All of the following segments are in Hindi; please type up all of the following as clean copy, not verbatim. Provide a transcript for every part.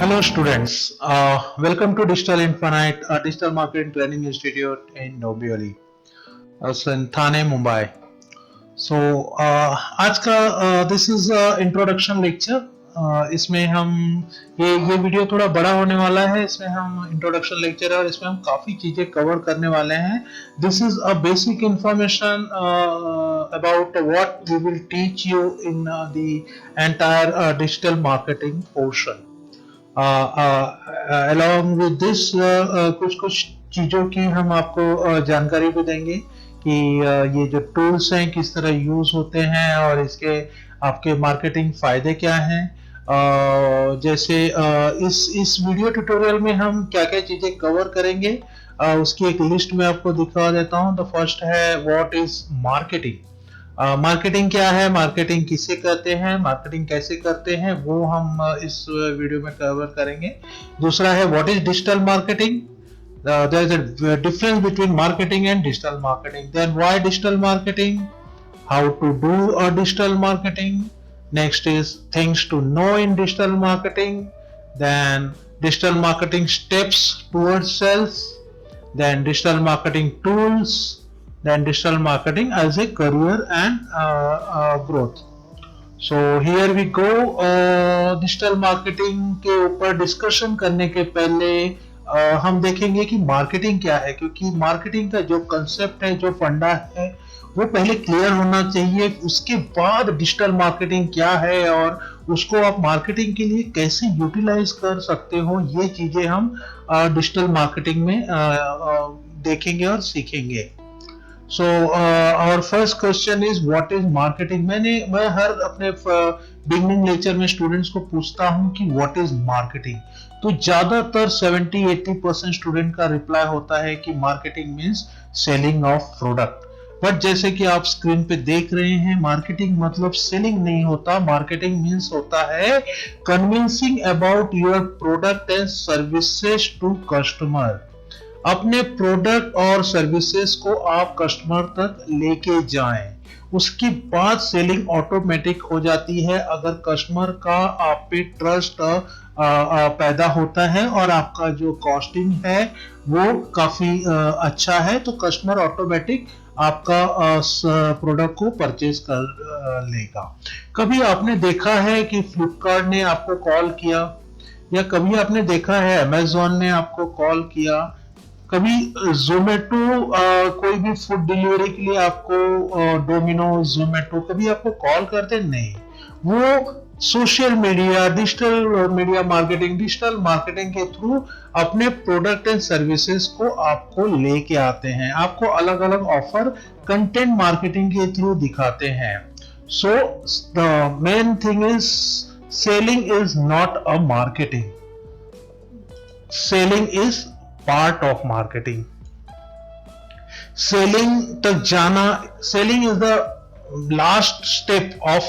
Hello, students. Welcome to Digital Infinite, a digital marketing training institute in Dombivli, in Thane, Mumbai. So आज का दिस इज इंट्रोडक्शन लेक्चर. इसमें हम ये वीडियो थोड़ा बड़ा होने वाला है. इसमें हम इंट्रोडक्शन लेक्चर है और इसमें हम काफी चीजें कवर करने वाले हैं. This is a basic information about what we will teach you in the entire digital marketing portion. Along with this कुछ कुछ चीजों की हम आपको जानकारी भी देंगे कि ये जो टूल्स हैं किस तरह यूज होते हैं और इसके आपके मार्केटिंग फायदे क्या हैं. जैसे इस वीडियो ट्यूटोरियल में हम क्या क्या चीजें कवर करेंगे उसकी एक लिस्ट में आपको दिखा देता हूं. द फर्स्ट है व्हाट इज मार्केटिंग. मार्केटिंग क्या है, मार्केटिंग किसे कहते हैं, मार्केटिंग कैसे करते हैं, वो हम इस वीडियो में कवर करेंगे. दूसरा है what is digital marketing. There is a difference between marketing and digital marketing. Then why digital marketing? How to do a digital marketing? Next is things to know in digital marketing. Then digital marketing steps towards sales. Then digital marketing tools. Then digital marketing as a career and growth. So here we go. Digital marketing के ऊपर डिस्कशन करने के पहले हम देखेंगे कि मार्केटिंग क्या है, क्योंकि मार्केटिंग का जो कंसेप्ट है, जो फंडा है, वो पहले क्लियर होना चाहिए. उसके बाद डिजिटल मार्केटिंग क्या है और उसको आप मार्केटिंग के लिए कैसे यूटिलाइज कर सकते हो, ये चीजें हम डिजिटल मार्केटिंग में देखेंगे और सीखेंगे. So our first question is what is marketing. मैं हर अपने बिगनिंग लेक्चर में स्टूडेंट्स को पूछता हूं कि what is marketing. तो ज्यादातर 70-80% स्टूडेंट का रिप्लाई होता है कि marketing means selling of product. But जैसे कि आप स्क्रीन पे देख रहे हैं, मार्केटिंग मतलब सेलिंग नहीं होता. मार्केटिंग मीन्स होता है convincing about your product and services to customer. अपने प्रोडक्ट और सर्विसेज को आप कस्टमर तक लेके जाएं. उसके बाद सेलिंग ऑटोमेटिक हो जाती है अगर कस्टमर का आप पे ट्रस्ट पैदा होता है और आपका जो कॉस्टिंग है वो काफी अच्छा है, तो कस्टमर ऑटोमेटिक आपका प्रोडक्ट को परचेज कर लेगा. कभी आपने देखा है कि फ्लिपकार्ट ने आपको कॉल किया, या कभी आपने देखा है अमेजोन ने आपको कॉल किया, कभी जोमेटो कोई भी फूड डिलीवरी के लिए आपको डोमिनोज, जोमेटो कभी आपको कॉल करते नहीं. वो social media, digital media marketing, digital marketing के थ्रू अपने प्रोडक्ट एंड सर्विसेज को आपको लेके आते हैं, आपको अलग अलग ऑफर कंटेंट मार्केटिंग के थ्रू दिखाते हैं. So the main thing is selling is not a marketing. Selling is part of marketing. Selling तक जाना, selling is the last step of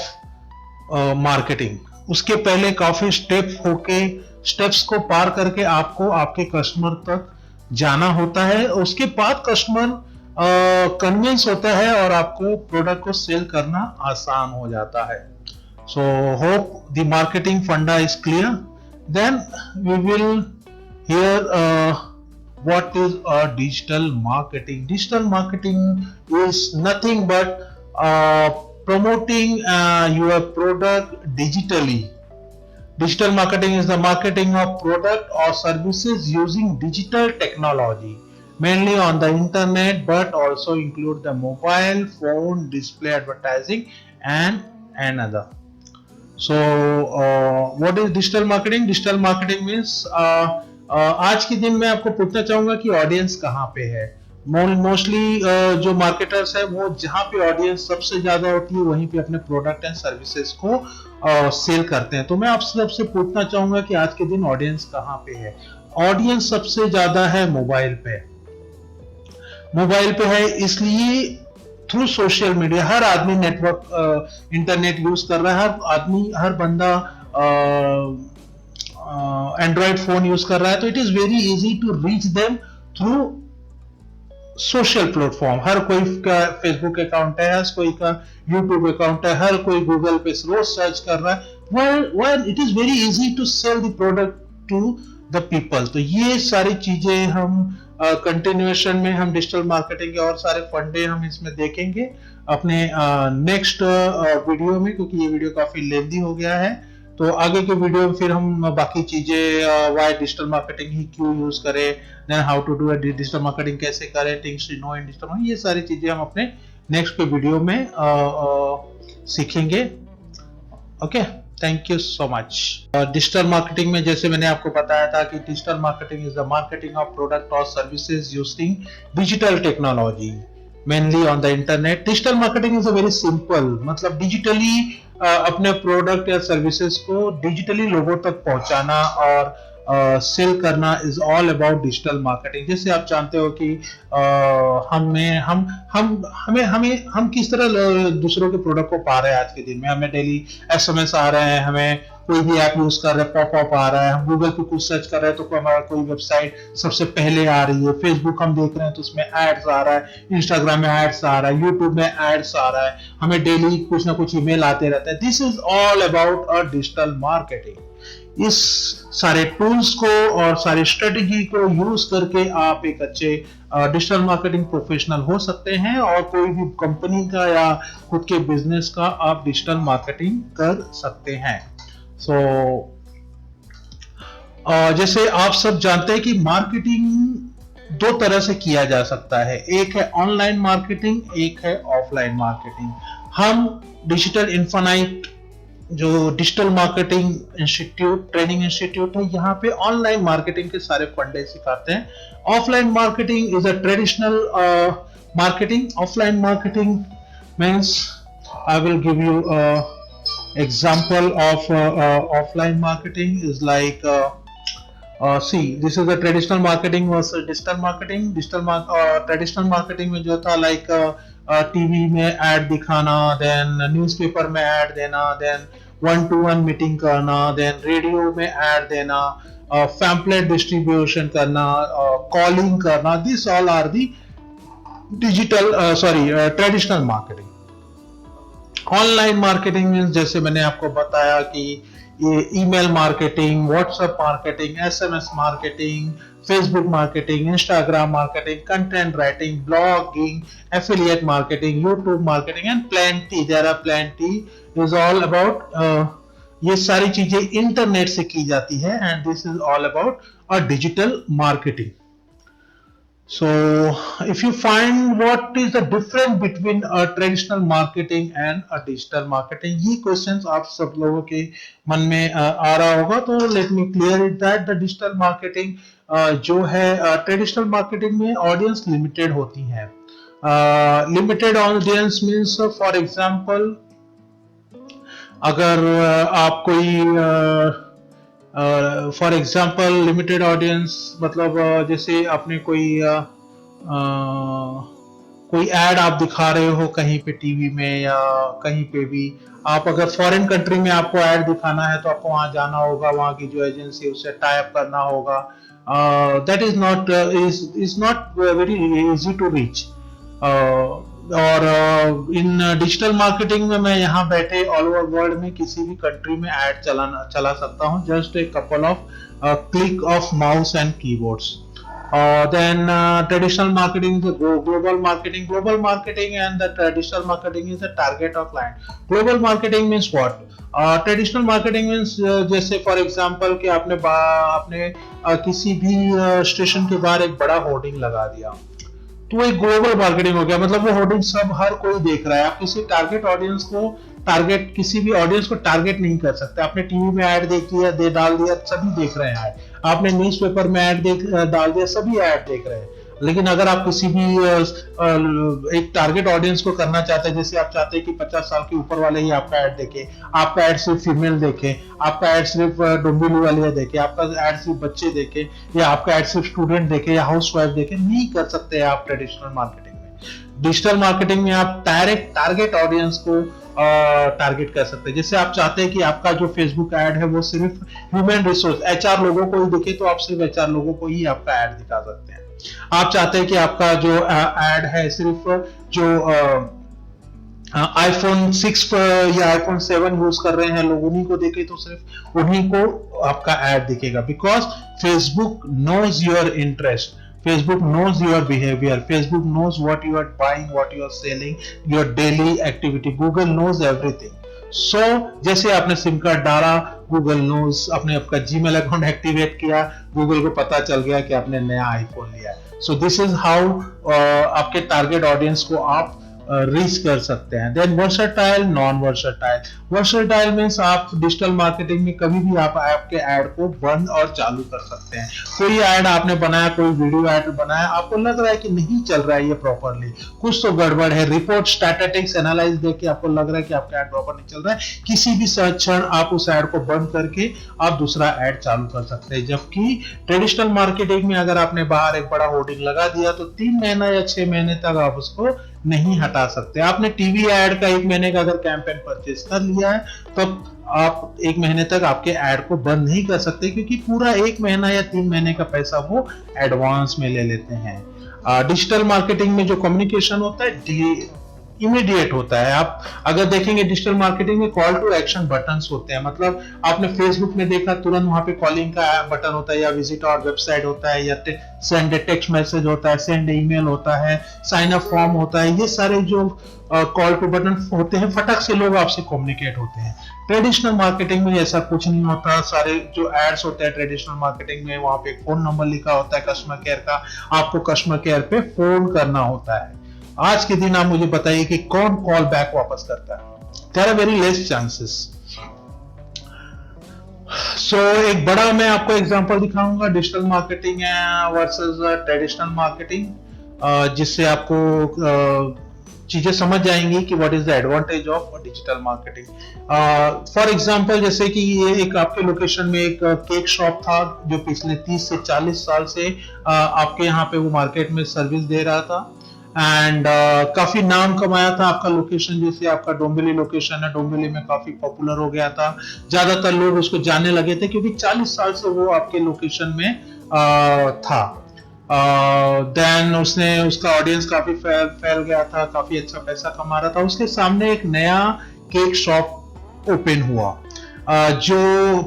marketing. उसके पहले काफी स्टेप्स को पार करके आपको आपके कस्टमर तक जाना होता है. उसके बाद कस्टमर कन्विंस होता है और आपको प्रोडक्ट को सेल करना आसान हो जाता है. So hope the marketing funda is clear. Then we will hear what is a digital marketing. Digital marketing is nothing but promoting your product digitally. Digital marketing is the marketing of product or services using digital technology, mainly on the internet, but also include the mobile phone, display advertising and other. So what is digital marketing? Digital marketing means आज के दिन मैं आपको पूछना चाहूंगा कि ऑडियंस कहाँ पे है. मोस्टली जो मार्केटर्स है वो जहाँ पे ऑडियंस सबसे ज्यादा होती है वहीं पे अपने प्रोडक्ट एंड सर्विसेज को सेल करते हैं. तो मैं आप सबसे पूछना चाहूंगा कि आज के दिन ऑडियंस कहाँ पे है. ऑडियंस सबसे ज्यादा है मोबाइल पे. मोबाइल पे है इसलिए थ्रू सोशल मीडिया हर आदमी नेटवर्क इंटरनेट यूज कर रहा है. हर आदमी, हर बंदा एंड्रॉइड फोन यूज कर रहा है, तो it is very easy to reach them through social platform. हर कोई का फेसबुक अकाउंट है, हर कोई का यूट्यूब अकाउंट है, हर कोई गूगल पे रोज सर्च कर रहा है. Well, it is very easy to sell the product to the people. तो ये सारी चीजें हम कंटिन्यूएशन में हम डिजिटल मार्केटिंग के और सारे फंडे हम इसमें देखेंगे अपने नेक्स्ट वीडियो में, क्योंकि ये वीडियो काफी लेंथी हो गया है। तो आगे के वीडियो में फिर हम बाकी चीजें, व्हाई डिजिटल मार्केटिंग ही क्यों यूज करें, then how to do digital marketing कैसे करें, things to know in digital marketing, ये सारी चीजें हम अपने नेक्स्ट के वीडियो में सीखेंगे। Okay, thank you so much. Digital marketing में जैसे मैंने आपको बताया था कि digital marketing is the marketing of product और services using digital technology mainly on the internet. Digital marketing is a very simple, मतलब डिजिटली अपने प्रोडक्ट या सर्विसेज को डिजिटली लोगों तक पहुंचाना और सेल करना is all about digital marketing. जैसे आप जानते हो कि हम किस तरह दूसरों के प्रोडक्ट को पा रहे हैं आज के दिन में। हमें डेली एसएमएस आ रहे हैं, हमें कोई भी ऐप यूज कर रहे हैं पॉपअप आ रहा है, हम गूगल पे कुछ सर्च कर रहे हैं तो हमारा कोई वेबसाइट सबसे पहले आ रही है, फेसबुक हम देख रहे हैं तो उसमें एड्स आ रहा है, इंस्टाग्राम में एड्स आ रहा है, यूट्यूब में एड्स आ रहा है, हमें डेली कुछ ना कुछ ईमेल आते रहता है। This is all about a digital marketing. इस सारे टूल्स को और सारी स्ट्रेटेजी को यूज करके आप एक अच्छे डिजिटल मार्केटिंग प्रोफेशनल हो सकते हैं और कोई भी कंपनी का या खुद के बिजनेस का आप डिजिटल मार्केटिंग कर सकते हैं। सो जैसे आप सब जानते हैं कि मार्केटिंग दो तरह से किया जा सकता है, एक है ऑनलाइन मार्केटिंग, एक है ऑफलाइन मार्केटिंग। हम डिजिटल इन्फोनाइट जो digital marketing institute training institute है, यहाँ पे ऑनलाइन मार्केटिंग के सारे फंडे सिखाते हैं। Offline marketing is a traditional marketing. Offline marketing means I will give you example of offline marketing is like see, this is the traditional marketing versus digital marketing. Traditional marketing में जो था like टीवी में ऐड दिखाना, देन न्यूज़पेपर में ऐड देना, देन 1-to-1 मीटिंग करना, देन रेडियो में ऐड देना, पैम्पलेट डिस्ट्रीब्यूशन करना, कॉलिंग करना, this all are the digital traditional marketing. Online marketing means जैसे मैंने आपको बताया कि ये email marketing, WhatsApp marketing, SMS marketing, Facebook marketing, Instagram marketing, content writing, blogging, affiliate marketing, YouTube marketing and plenty, there are plenty, is all about ये सारी चीजें इंटरनेट से की जाती है and this is all about a digital marketing. So if you find what is the difference between a traditional marketing and a digital marketing, ये questions आप सब लोगों के मन में आ रहा होगा, तो let me clear it that the digital marketing जो है traditional marketing में audience limited होती है। Limited audience means for example अगर आप कोई फॉर एग्जाम्पल लिमिटेड ऑडियंस मतलब जैसे आपने कोई एड आप दिखा रहे हो कहीं पे टीवी में या कहीं पे भी, आप अगर फॉरेन कंट्री में आपको एड दिखाना है तो आपको वहां जाना होगा, वहां की जो एजेंसी है उससे टाई अप करना होगा। That is not very easy to reach. और इन डिजिटल मार्केटिंग में मैं यहाँ बैठे ऑल ओवर वर्ल्ड में किसी भी कंट्री में ऐड चला सकता हूँ, just a couple of click of mouse and keyboards. Then traditional marketing is a global marketing. Global marketing and the traditional marketing is a target of client. Global marketing means what? Traditional marketing means जैसे for example कि आपने किसी भी स्टेशन के बाहर एक बड़ा होर्डिंग लगा दिया, तो एक ग्लोबल मार्केटिंग हो गया। मतलब वो होर्डिंग सब हर कोई देख रहा है, आप किसी टारगेट ऑडियंस को किसी भी ऑडियंस को टारगेट नहीं कर सकते। आपने टीवी में ऐड देख लिया, डाल दिया, सभी देख रहे हैं ऐड। आपने न्यूज़पेपर में ऐड डाल दिया, सभी ऐड देख रहे हैं। लेकिन अगर आप किसी भी एक टारगेट ऑडियंस को करना चाहते हैं, जैसे आप चाहते हैं कि 50 साल के ऊपर वाले ही आपका ऐड देखें, आपका ऐड सिर्फ फीमेल देखें, आपका ऐड सिर्फ डोंबिवली वाले देखें, आपका ऐड सिर्फ बच्चे देखें, या आपका ऐड सिर्फ स्टूडेंट देखें या हाउस वाइफ देखें, नहीं कर सकते आप ट्रेडिशनल मार्केटिंग में। डिजिटल मार्केटिंग में आप डायरेक्ट टारगेट ऑडियंस को टारगेट कर सकते हैं। जैसे आप चाहते हैं कि आपका जो फेसबुक ऐड है वो सिर्फ ह्यूमन रिसोर्स एचआर लोगों को ही दिखे, तो आप सिर्फ एचआर लोगों को ही आपका ऐड दिखा सकते हैं। आप चाहते हैं कि आपका जो ऐड है सिर्फ जो आईफोन 6 या आईफोन 7 यूज कर रहे हैं लोग, उन्हीं को देखे तो सिर्फ उन्हीं को आपका एड दिखेगा, because Facebook knows your interest, Facebook knows your behavior, Facebook knows what you are buying, what you are selling, your daily activity, Google knows everything. So जैसे आपने सिम कार्ड डाला, Google knows, आपने आपका जीमेल अकाउंट एक्टिवेट किया, Google को पता चल गया कि आपने नया आईफोन लिया है। सो दिस इज हाउ आपके टारगेट ऑडियंस को आप रीच कर सकते हैं। Then versatile, non versatile. Versatile means आप डिजिटल मार्केटिंग में कभी भी आप आपके ऐड को बंद और चालू कर सकते हैं। कोई ऐड आपने बनाया, कोई वीडियो ऐड बनाया, आपको लग रहा है कि नहीं चल रहा है ये प्रॉपरली, कुछ तो गड़बड़ है, रिपोर्ट स्टैटिस्टिक्स एनालाइज देख के आपको लग रहा है कि आपका ऐड प्रॉपर नहीं चल रहा है, किसी भी क्षण आप उस ऐड को बंद करके आप दूसरा ऐड चालू कर सकते हैं। जबकि ट्रेडिशनल मार्केटिंग में अगर आपने बाहर एक बड़ा होर्डिंग लगा दिया तो 3 महीना या 6 महीने तक आप उसको नहीं हटा सकते। आपने टीवी एड का 1 महीने का अगर कैंपेन परचेज कर लिया है तो आप 1 महीने तक आपके एड को बंद नहीं कर सकते, क्योंकि पूरा 1 महीना या 3 महीने का पैसा वो एडवांस में ले लेते हैं। डिजिटल मार्केटिंग में जो कम्युनिकेशन होता है इमीडिएट होता है। आप अगर देखेंगे डिजिटल मार्केटिंग में कॉल टू एक्शन बटन्स होते हैं, मतलब आपने फेसबुक में देखा तुरंत वहां पे कॉलिंग का बटन होता है, या विजिट और वेबसाइट होता है, या सेंड ए टेक्स्ट मैसेज होता है, सेंड ईमेल होता है, साइन अप फॉर्म होता है। ये सारे जो कॉल टू बटन होते हैं, फटक से लोग आपसे कम्युनिकेट होते हैं। ट्रेडिशनल मार्केटिंग में ऐसा कुछ नहीं होता। सारे जो एड्स होते हैं ट्रेडिशनल मार्केटिंग में, वहां पे फोन नंबर लिखा होता है कस्टमर केयर का, आपको कस्टमर केयर पे फोन करना होता है। आज के दिन आप मुझे बताइए कि कौन कॉल बैक वापस करता है? There are very less chances. So एक बड़ा मैं आपको एग्जांपल दिखाऊंगा digital marketing versus traditional marketing, जिससे आपको चीजें समझ जाएंगी कि what is the advantage of digital marketing. For example, जैसे कि ये एक आपके लोकेशन में एक केक शॉप था जो पिछले 30 से 40 साल से आपके यहाँ पे वो मार्केट में सर्विस दे रहा था, एंड काफी नाम कमाया था। आपका लोकेशन, जैसे आपका डोंबिवली लोकेशन है, डोंबिवली में काफी पॉपुलर हो गया था, ज्यादातर लोग उसको जानने लगे थे क्योंकि 40 साल से वो आपके लोकेशन में था। देन उसने उसका ऑडियंस काफी फैल गया था, काफी अच्छा पैसा कमा रहा था। उसके सामने एक नया केक शॉप ओपन हुआ। जो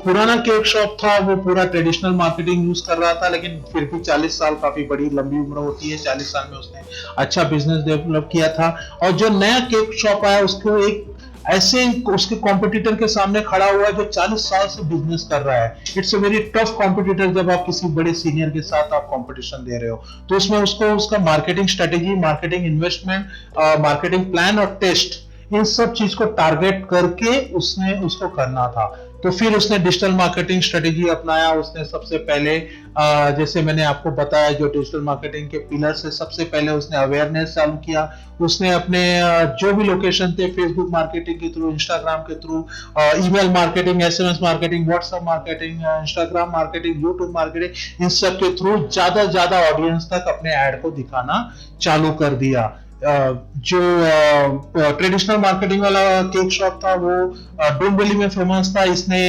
पुराना केक शॉप था वो पूरा ट्रेडिशनल मार्केटिंग यूज कर रहा था, लेकिन फिर भी 40 साल काफी बड़ी लंबी उम्र होती है, 40 साल में उसने अच्छा बिजनेस डेवलप किया था। और जो नया केक शॉप आया उसको एक ऐसे उसके कॉम्पिटिटर के सामने खड़ा हुआ है जो 40 साल से बिजनेस कर रहा है। It's a very tough competitor. जब आप किसी बड़े सीनियर के साथ आप कंपटीशन दे रहे हो तो उसमें उसको उसका marketing strategy, marketing investment, marketing plan और टेस्ट, इन सब चीज को टारगेट करके उसने उसको करना था। तो फिर उसने डिजिटल मार्केटिंग स्ट्रेटेजी अपनाया। उसने सबसे पहले जैसे मैंने आपको बताया जो डिजिटल मार्केटिंग के पिलर से, सबसे पहले उसने अवेयरनेस चालू किया। उसने अपने जो भी लोकेशन थे, फेसबुक मार्केटिंग के थ्रू, इंस्टाग्राम के through, email marketing, SMS marketing, WhatsApp marketing, Instagram marketing, YouTube marketing, इन सब के थ्रू ज्यादा ज्यादा ऑडियंस तक अपने ऐड को दिखाना चालू कर दिया। जो ट्रेडिशनल मार्केटिंग वाला केक शॉप था वो डोंबिवली में फेमस था। इसने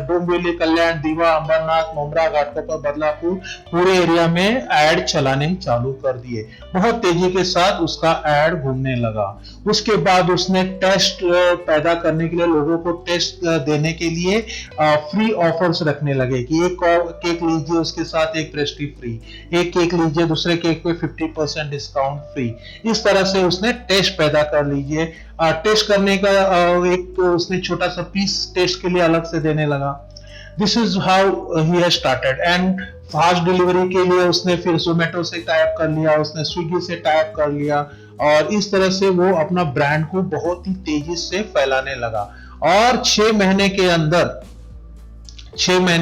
डोंबिवली, कल्याण, दीवा, अंबरनाथ, मुमरा, घाटकोपर, बदलापुर पूरे एरिया में ऐड चलाने चालू कर दिए। बहुत तेजी के साथ उसका ऐड घूमने लगा। उसके बाद उसने टेस्ट पैदा करने के लिए, लोगों को टेस्ट देने के लिए फ्री ऑफर्स रखने लगे कि एक केक लीजिए उसके साथ एक पेस्ट्री फ्री, एक केक लीजिए दूसरे केक पे 50% डिस्काउंट फ्री। इस तरह से उसने टेस्ट पैदा कर लीजिए। टेस्ट करने का एक उसने छोटा सा पीस टेस्ट के लिए अलग से देने लगा। This is how he has started. And fast delivery के लिए उसने फिर जोमेटो से टाइप कर लिया, उसने स्विगी से टाइप कर लिया, और इस तरह से वो अपना ब्रांड को बहुत ही तेजी से फैलाने लगा। और 6 महीने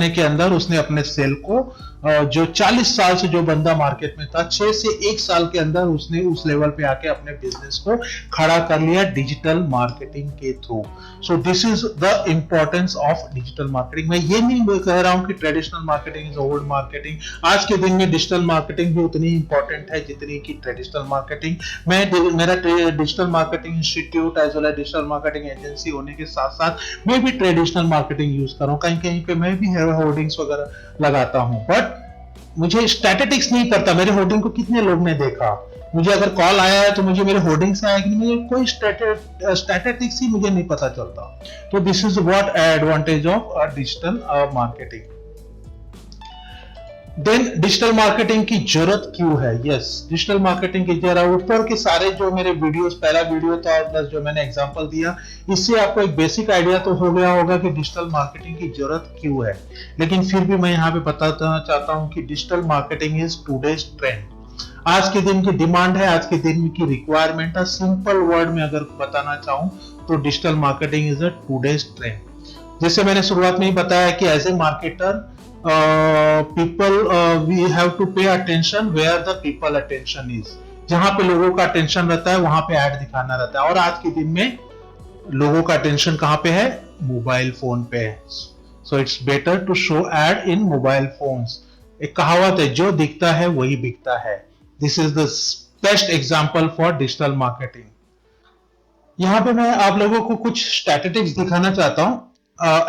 के अंदर उसने अपने सेल को, जो 40 साल से जो बंदा मार्केट में था, 6 से 1 साल के अंदर उसने उस लेवल पे आके अपने बिजनेस को खड़ा कर लिया डिजिटल मार्केटिंग के through. So this is the importance of digital marketing. मैं ये नहीं कह रहा हूं कि traditional marketing is old marketing. आज के दिन में डिजिटल मार्केटिंग भी उतनी इंपॉर्टेंट है जितनी की ट्रेडिशनल मार्केटिंग। मेरा digital marketing institute as well as digital marketing agency होने के साथ साथ मैं भी ट्रेडिशनल मार्केटिंग यूज कर रहा हूँ। कहीं कहीं पे मैं भी होर्डिंग्स वगैरह लगाता हूँ, बट मुझे स्टैटिस्टिक्स नहीं पता मेरे होर्डिंग को कितने लोग ने देखा, मुझे अगर कॉल आया है तो मुझे मेरे होर्डिंग से आया कि मुझे कोई स्टैटिस्टिक्स ही मुझे नहीं पता चलता। तो this is what advantage of digital marketing. Then digital marketing की जरूरत क्यों है? यस, डिजिटल मार्केटिंग की जरूरत, ऊपर के सारे जो मेरे वीडियोस, पहला वीडियो था प्लस जो मैंने एग्जांपल दिया, इससे आपको एक बेसिक आइडिया तो हो गया होगा कि डिजिटल मार्केटिंग की जरूरत क्यों है। लेकिन फिर भी मैं यहाँ पे बताना चाहता हूँ कि digital marketing is today's trend, आज के दिन की डिमांड है, आज के दिन की रिक्वायरमेंट है। सिंपल वर्ड में अगर बताना चाहूँ तो digital marketing is a today's trend. जैसे मैंने शुरुआत में ही बताया कि as a marketer people we have to pay attention where the people attention is, जहां पे लोगों का अटेंशन रहता है वहां पे ऐड दिखाना रहता है। और आज के दिन में लोगों का अटेंशन कहां पे है? मोबाइल फोन पे है। So it's better to show ad in mobile phones. एक कहावत है, जो दिखता है वही बिकता है। This is the best example for digital marketing. यहाँ पे मैं आप लोगों को कुछ स्टैटिस्टिक्स दिखाना चाहता हूँ।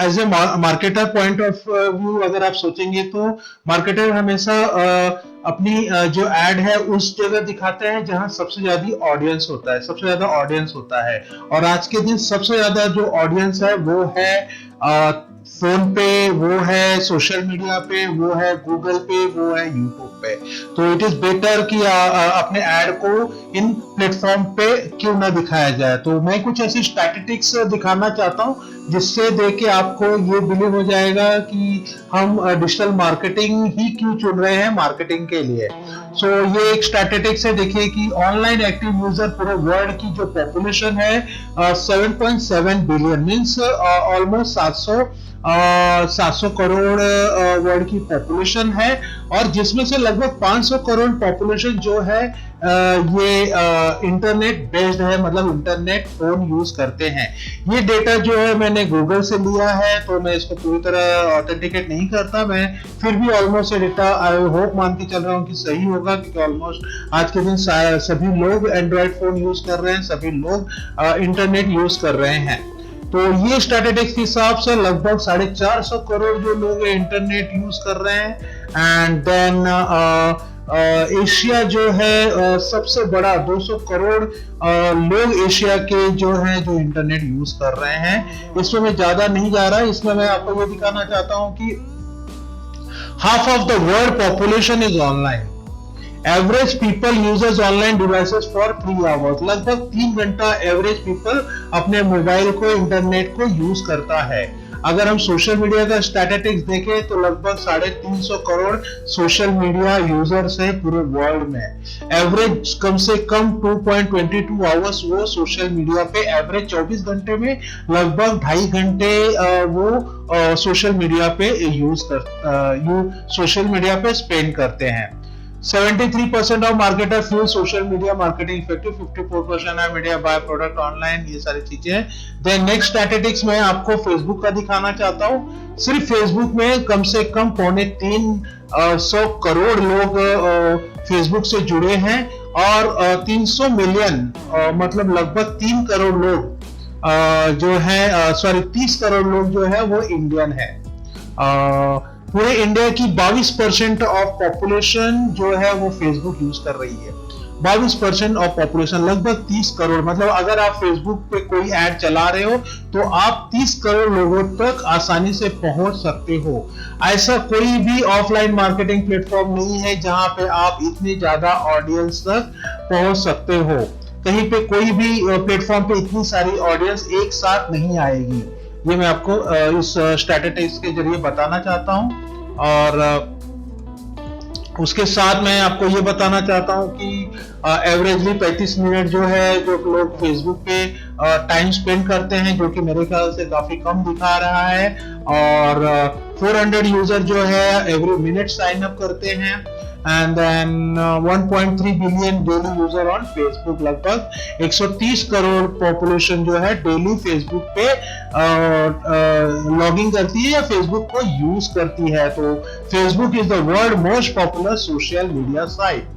As a marketer point of view अगर आप सोचेंगे तो मार्केटर हमेशा अपनी जो एड है उस जगह दिखाते हैं जहां सबसे ज्यादा ऑडियंस होता है, सबसे ज्यादा ऑडियंस होता है। और आज के दिन सबसे ज्यादा जो ऑडियंस है वो है फोन पे, वो है सोशल मीडिया पे, वो है गूगल पे, वो है यूट्यूब पे। तो इट इज बेटर कि अपने एड को इन प्लेटफॉर्म पे क्यों ना दिखाया जाए। तो मैं कुछ ऐसी स्टैटिस्टिक्स दिखाना चाहता हूँ जिससे देख के आपको ये बिलीव हो जाएगा कि हम डिजिटल मार्केटिंग ही क्यों चुन रहे हैं मार्केटिंग के लिए। सो ये एक स्टैटिस्टिक्स है, देखिए कि ऑनलाइन एक्टिव यूजर पूरे वर्ल्ड की जो पॉपुलेशन है 7.7 billion, means almost 700 crore world की पॉपुलेशन है। और जिसमें से लगभग 500 करोड़ पॉपुलेशन जो है ये इंटरनेट बेस्ड है, मतलब इंटरनेट फोन यूज करते हैं। ये डेटा जो है मैंने गूगल से लिया है, तो मैं इसको पूरी तरह ऑथेंटिकेट नहीं करता, मैं फिर भी ऑलमोस्ट ये डेटा आई होप मान के चल रहा हूँ कि सही होगा, क्योंकि ऑलमोस्ट आज के दिन सभी लोग एंड्रॉइड फोन यूज कर रहे हैं, सभी लोग इंटरनेट यूज कर रहे हैं। तो ये स्टैटिस्टिक्स के हिसाब से लगभग 450 करोड़ जो लोग इंटरनेट यूज कर रहे हैं। एंड देन एशिया जो है सबसे बड़ा 200 करोड़ लोग एशिया के जो हैं जो इंटरनेट यूज कर रहे हैं। इसमें मैं ज्यादा नहीं जा रहा, इसमें मैं आपको ये दिखाना चाहता हूं कि half of the world population is online. Average people uses online devices for 3 hours. लगभग 3 घंटा एवरेज पीपल अपने मोबाइल को, इंटरनेट को यूज करता है। अगर हम सोशल मीडिया का स्टैटिस्टिक्स देखें तो लगभग 350 करोड़ सोशल मीडिया यूजर्स है पूरे वर्ल्ड में। एवरेज कम से कम 2.22 आवर्स वो सोशल मीडिया पे, एवरेज 24 घंटे में लगभग 2.5 घंटे वो सोशल मीडिया पे सोशल मीडिया पे स्पेंड करते हैं। 73% of marketer feel social media marketing effective, 54% है मीडिया बाय प्रोडक्ट ऑनलाइन, ये सारी चीजें हैं। देन नेक्स्ट स्टैटिस्टिक्स में आपको फेसबुक का दिखाना चाहता हूँ। सिर्फ फेसबुक में कम से कम 350 करोड़ लोग फेसबुक से जुड़े हैं और 300 मिलियन मतलब लगभग 3 करोड़ लोग जो है 30 करोड़ लोग जो है वो इंडियन है। पूरे इंडिया की 22% ऑफ पॉपुलेशन जो है वो फेसबुक यूज कर रही है। 22% ऑफ पॉपुलेशन, लगभग 30 करोड़, मतलब अगर आप फेसबुक पे कोई ऐड चला रहे हो तो आप 30 करोड़ लोगों तक आसानी से पहुंच सकते हो। ऐसा कोई भी ऑफलाइन मार्केटिंग प्लेटफॉर्म नहीं है जहां पे आप इतनी ज्यादा ऑडियंस तक पहुंच सकते हो। कहीं पे कोई भी प्लेटफॉर्म पे इतनी सारी ऑडियंस एक साथ नहीं आएगी। ये मैं आपको इस स्टैटिस्टिक्स के जरिए बताना चाहता हूं। और उसके साथ मैं आपको ये बताना चाहता हूं कि एवरेजली 35 मिनट जो है जो लोग फेसबुक पे टाइम स्पेंड करते हैं, जो कि मेरे ख्याल से काफी कम दिखा रहा है। और 400 यूजर जो है एवरी मिनट साइन अप करते हैं। And then 1.3 billion daily user on Facebook, लगभग 130 करोड़ पॉपुलेशन जो है डेली फेसबुक पे लॉगिंग करती है या फेसबुक को यूज करती है। तो Facebook is the world most popular social media site.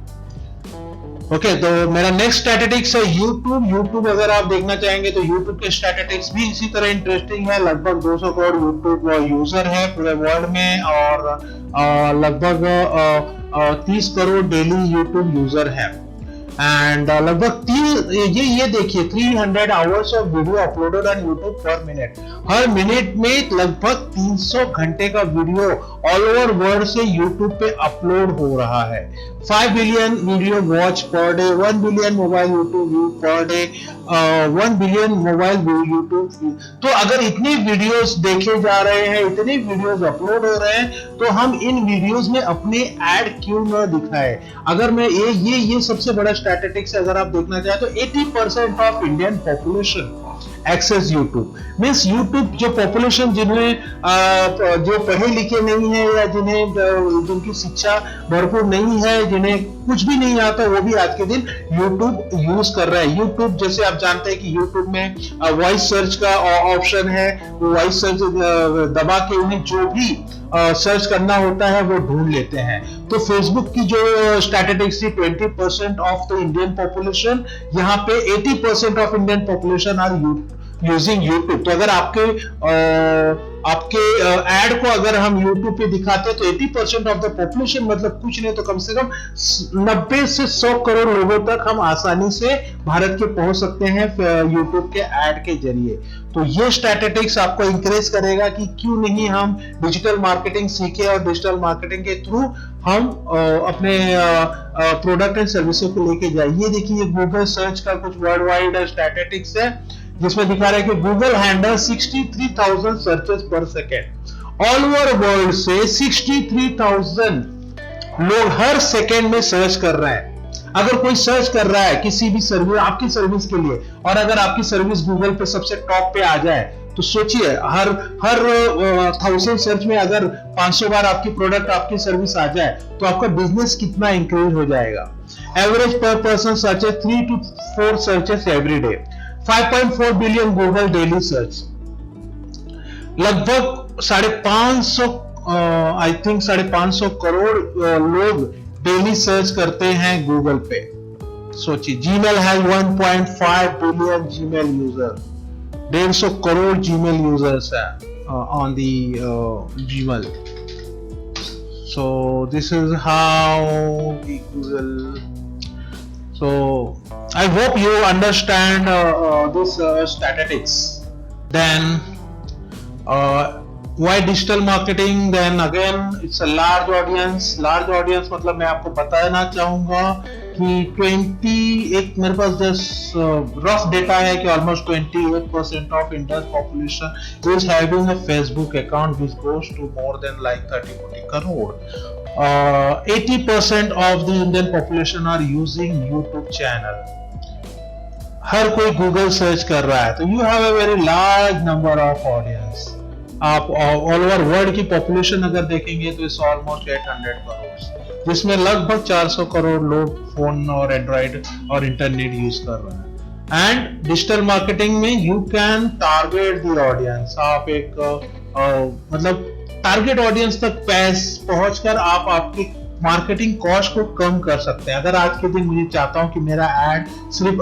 Okay, तो मेरा नेक्स्ट स्टैटिस्टिक्स है यूट्यूब अगर आप देखना चाहेंगे तो यूट्यूब के स्टैटिस्टिक्स भी इसी तरह इंटरेस्टिंग है। लगभग 200 करोड़ यूट्यूब यूजर है पूरे वर्ल्ड में और लगभग 30 करोड़ डेली यूट्यूब यूजर है। एंड लगभग ये देखिए 300 hours of video uploaded on YouTube पर मिनट। हर मिनट में लगभग 300 घंटे का वीडियो ऑल ओवर वर्ल्ड से यूट्यूब पे अपलोड हो रहा है। 5 billion video watch per day, 1 billion mobile YouTube view per day, 1 billion mobile YouTube view. तो अगर इतनी वीडियोस देखे जा रहे हैं, इतनी वीडियोस अपलोड हो रहे हैं, तो हम इन वीडियोस में अपने ऐड क्यों न दिखाए। अगर मैं ये सबसे बड़ा स्टैटिस्टिक्स अगर आप देखना चाहें तो 80% of Indian population access YouTube. Means YouTube जो पॉपुलेशन जिन्हें जो पढ़े लिखे नहीं है या जिनकी शिक्षा भरपूर नहीं है, जिन्हें कुछ भी नहीं आता, वो भी आज के दिन यूट्यूब यूज कर रहा है। यूट्यूब जैसे आप जानते हैं कि यूट्यूब में वॉइस सर्च का ऑप्शन है, वो वॉइस सर्च दबा के उन्हें जो भी सर्च करना होता है वो ढूंढ लेते हैं। तो फेसबुक की जो स्टैटिस्टिक्स थी 20% ऑफ द इंडियन पॉपुलेशन, यहाँ पे 80% of Indian population are using YouTube. तो अगर आपके एड को अगर हम यूट्यूब पे दिखाते हैं तो 80% ऑफ द पॉपुलेशन मतलब कुछ नहीं तो कम से कम 90 से 100 करोड़ लोगों तक हम आसानी से भारत के पहुंच सकते हैं यूट्यूब के एड के जरिए। तो ये स्टैटिस्टिक्स आपको इंकरेज करेगा कि क्यों नहीं हम डिजिटल मार्केटिंग सीखे और डिजिटल मार्केटिंग के थ्रू हम अपने प्रोडक्ट एंड सर्विसेज को लेके जाए। ये देखिए गूगल सर्च का कुछ वर्ल्ड वाइड स्टैटिस्टिक्स है, जिसमें दिखा रहा है कि गूगल हैंडल 63,000 सर्चेस पर सेकेंड। ऑल ओवर वर्ल्ड से 63,000 लोग हर सेकेंड में सर्च कर रहे हैं। अगर कोई सर्च कर रहा है किसी भी सर्विस, आपकी सर्विस के लिए, और अगर आपकी सर्विस गूगल पे सबसे टॉप पे आ जाए, तो सोचिए हर 1000 सर्च में अगर 500 बार आपकी प्रोडक्ट, आपकी सर्विस आ जाए, तो आपका बिजनेस कितना इंक्रीज हो जाएगा। एवरेज पर person searches 3 to 4 searches every day. 5.4 billion Google daily search. लगभग 550 करोड़ लोग डेली सर्च करते हैं गूगल पे। सोचिए Gmail has 1.5 billion Gmail user. 150 crore Gmail users है on the Gmail. So this is how the Google. So I hope you understand this statistics. Then why digital marketing? Then again it's a large audience. Large audience मतलब मैं आपको बताना चाहूंगा कि 21 मेरे पास जस्ट रफ डेटा है कि almost 28% of India's population is having a Facebook account which goes to more than like 30-40 crore. 80% of the Indian population are using YouTube channel. हर कोई गूगल सर्च कर रहा है, तो you have a very large number of audience. आप ऑल ओवर वर्ल्ड की पॉपुलेशन अगर देखेंगे तो इट्स ऑलमोस्ट 800 करोड़, जिसमें लगभग 400 करोड़ लोग फोन और एंड्रॉइड और इंटरनेट यूज कर रहे हैं। एंड डिजिटल मार्केटिंग में you can target the audience. आप एक मतलब टारगेट ऑडियंस तक पहुंचकर आप आपकी मार्केटिंग कॉस्ट को कम कर सकते हैं। अगर आज के दिन मुझे चाहता हूं कि मेरा एड सिर्फ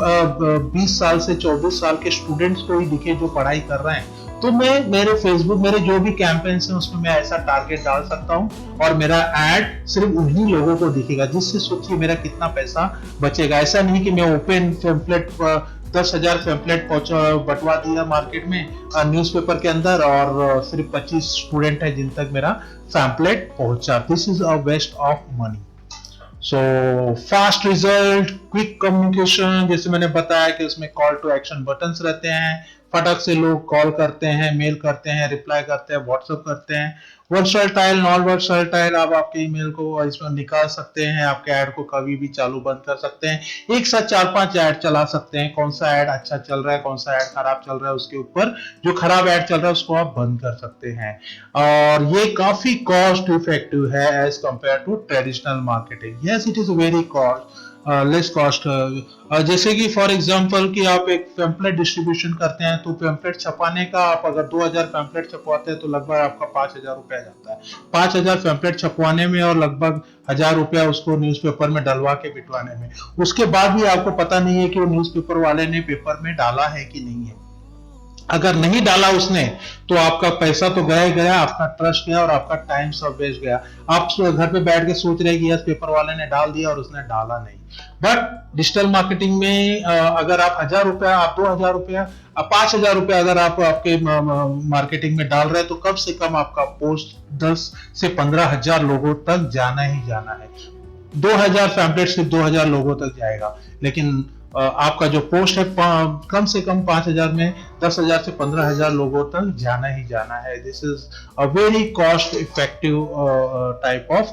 20 साल से 24 साल के स्टूडेंट्स को ही दिखे जो पढ़ाई कर रहे हैं, तो मैं मेरे फेसबुक, मेरे जो भी कैंपेन्स हैं उसमें मैं ऐसा टारगेट डाल सकता हूं और मेरा एड सिर्फ उन्हीं लोगों को दिखेगा, जिससे सोचिए मेरा कितना पैसा बचेगा। ऐसा नहीं कि मैं ओपन पैम्फलेट 10,000 पैम्फलेट बंटवा दिया मार्केट में न्यूज़पेपर के अंदर और सिर्फ 25 स्टूडेंट है जिन तक मेरा पैम्फलेट पहुंचा। This is a waste of money. So fast result, quick communication, जैसे मैंने बताया कि उसमें कॉल टू एक्शन बटन्स रहते हैं, फटक से लोग कॉल करते हैं, मेल करते हैं, रिप्लाई करते हैं, व्हाट्सएप करते हैं। वर्सटाइल, नॉन वर्सटाइल, आप आपके ईमेल को इसमें निकाल सकते हैं, आपके ऐड को कभी भी चालू बंद कर सकते हैं, एक साथ 4-5 ऐड चला सकते हैं। कौन सा ऐड अच्छा चल रहा है, कौन सा ऐड खराब चल रहा है, उसके ऊपर जो खराब ऐड चल रहा है उसको आप बंद कर सकते हैं। और ये काफी कॉस्ट इफेक्टिव है as compare to traditional marketing. Yes, it is very less cost. जैसे कि फॉर एग्जांपल कि आप एक पैम्फलेट डिस्ट्रीब्यूशन करते हैं, तो पैम्फलेट छपाने का आप अगर 2000 पैम्फलेट छपवाते हैं तो लगभग आपका 5,000 रुपया जाता है। 5,000 पैम्फलेट छपवाने में और लगभग 1,000 रुपया उसको न्यूज़पेपर में डलवा के बिटवाने में। उसके बाद भी आपको पता नहीं है कि वो न्यूज़पेपर वाले ने पेपर में डाला है कि नहीं है। अगर नहीं डाला उसने तो आपका पैसा तो गया ही गया, आपका ट्रस्ट गया और आपका टाइम सब वेस्ट गया। आप घर पे बैठ के सोच रहे कि यस पेपर वाले ने डाल दिया और उसने डाला नहीं। बट डिजिटल मार्केटिंग में अगर आप 1,000 रुपया, आप 2,000 रुपया, 5,000 रुपया अगर आप आपके मार्केटिंग में डाल रहे हैं तो कम से कम आपका पोस्ट 10 से 15,000 लोगों तक जाना ही जाना है। 2,000 पैम्पलेट सिर्फ 2,000 लोगों तक जाएगा, लेकिन आपका जो पोस्ट है कम से कम 5,000 में 10,000 से 15,000 लोगों तक जाना ही जाना है। This is a very cost effective type of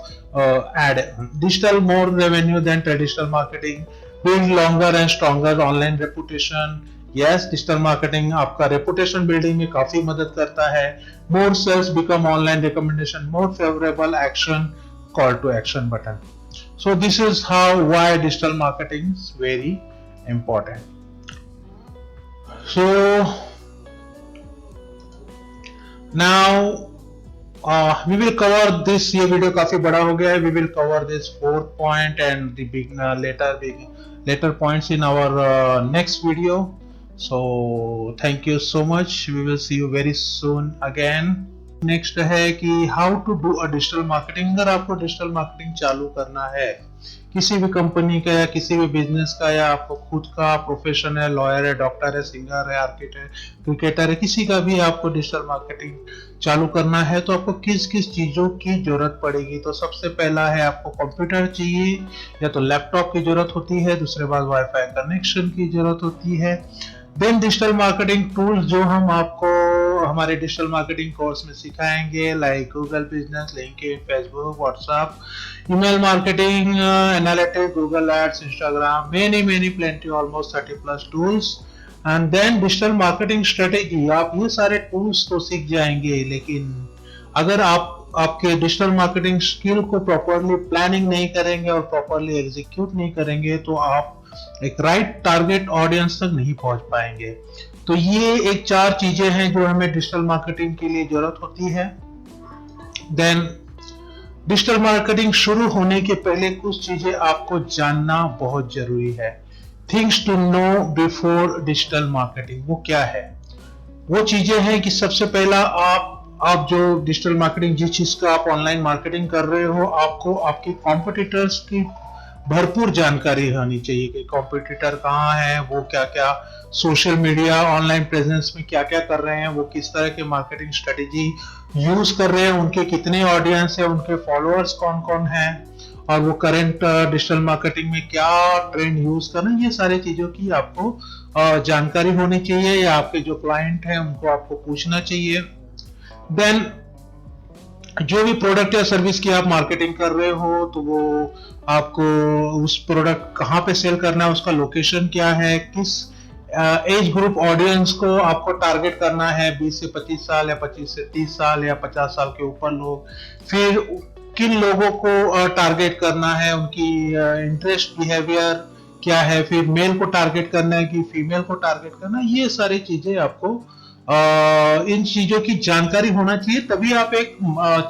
ad. Digital more revenue than traditional marketing, build longer and stronger online reputation. Yes, digital marketing आपका रेपुटेशन बिल्डिंग में काफी मदद करता है। More sales become online recommendation, more favourable action, call to action button. So this is how why digital marketing is very important. So now we will cover this, ये वीडियो काफी बड़ा हो गया है। We will cover this fourth point and the later points in our next video. So thank you so much, we will see you very soon again. Next है कि how to do a digital marketing. अगर आपको डिजिटल मार्केटिंग चालू करना है किसी भी कंपनी का या किसी भी बिजनेस का, या आपको खुद का प्रोफेशन है, लॉयर है, डॉक्टर है, सिंगर है, आर्किटेक्ट है, क्रिकेटर है, किसी का भी आपको डिजिटल मार्केटिंग चालू करना है तो आपको किस किस चीजों की जरूरत पड़ेगी। तो सबसे पहला है आपको कंप्यूटर चाहिए, या तो लैपटॉप की जरूरत होती है, दूसरे बात वाईफाई कनेक्शन की जरूरत होती है। देन डिजिटल मार्केटिंग टूल्स जो हम आपको हमारे डिजिटल मार्केटिंग कोर्स में सिखाएंगे, like Google business, LinkedIn, Facebook, WhatsApp, email marketing, analytics, Google Ads, Instagram, many plenty, almost 30 plus tools. And then digital marketing strategy, आप ये सारे tools तो सीख जाएंगे, लेकिन अगर आप आपके डिजिटल मार्केटिंग स्किल को प्रॉपरली प्लानिंग नहीं करेंगे और प्रॉपरली एग्जीक्यूट नहीं करेंगे तो आप एक राइट टारगेट ऑडियंस तक नहीं पहुंच पाएंगे। तो ये एक 4 चीजें हैं जो हमें डिजिटल मार्केटिंग के लिए जरूरत होती है। देन डिजिटल मार्केटिंग शुरू होने के पहले कुछ चीजें आपको जानना बहुत जरूरी है। Things to know before digital marketing, वो क्या है? वो चीजें हैं कि सबसे पहला आप जो डिजिटल मार्केटिंग, जिस चीज का आप ऑनलाइन मार्केटिंग कर रहे हो, आपको आपके कॉम्पिटिटर्स की भरपूर जानकारी होनी चाहिए कि कॉम्पिटिटर कहाँ है, वो क्या क्या सोशल मीडिया ऑनलाइन प्रेजेंस में क्या क्या कर रहे हैं, वो किस तरह के मार्केटिंग स्ट्रेटेजी यूज कर रहे हैं, उनके कितने ऑडियंस है, उनके फॉलोअर्स कौन कौन हैं, और वो करंट डिजिटल मार्केटिंग में क्या ट्रेंड यूज कर रहे हैं। ये सारी चीजों की आपको जानकारी होनी चाहिए, या आपके जो क्लाइंट हैं उनको आपको पूछना चाहिए। देन जो भी प्रोडक्ट या सर्विस की आप मार्केटिंग कर रहे हो तो वो आपको उस प्रोडक्ट कहाँ पे सेल करना है, उसका लोकेशन क्या है, किस एज ग्रुप ऑडियंस को आपको टारगेट करना है, 20 से 25 साल या 25 से 30 साल या 50 साल के ऊपर लोग, फिर किन लोगों को टारगेट करना है, उनकी इंटरेस्ट बिहेवियर क्या है, फिर मेल को टारगेट करना है कि फीमेल को टारगेट करना है। ये सारी चीजें आपको इन चीजों की जानकारी होना चाहिए, तभी आप एक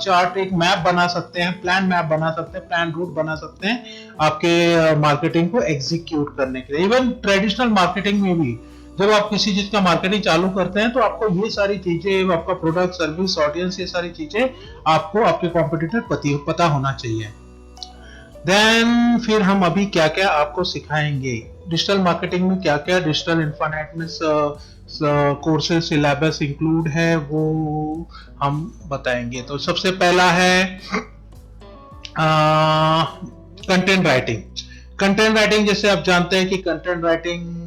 चार्ट, एक मैप बना सकते हैं, प्लान मैप बना सकते हैं, प्लान रूट बना सकते हैं आपके मार्केटिंग को एग्जीक्यूट करने के लिए। इवन ट्रेडिशनल मार्केटिंग में भी जब आप किसी चीज का मार्केटिंग चालू करते हैं तो आपको ये सारी चीजें, आपका प्रोडक्ट, सर्विस, ऑडियंस, ये सारी चीजें आपको आपके कॉम्पिटिटर पता होना चाहिए। देन फिर हम अभी क्या क्या आपको सिखाएंगे डिजिटल मार्केटिंग में, क्या क्या डिजिटल इन्फोनेट में कोर्सेज सिलेबस इंक्लूड है वो हम बताएंगे। तो सबसे पहला है कंटेंट राइटिंग। कंटेंट राइटिंग, जैसे आप जानते हैं कि कंटेंट राइटिंग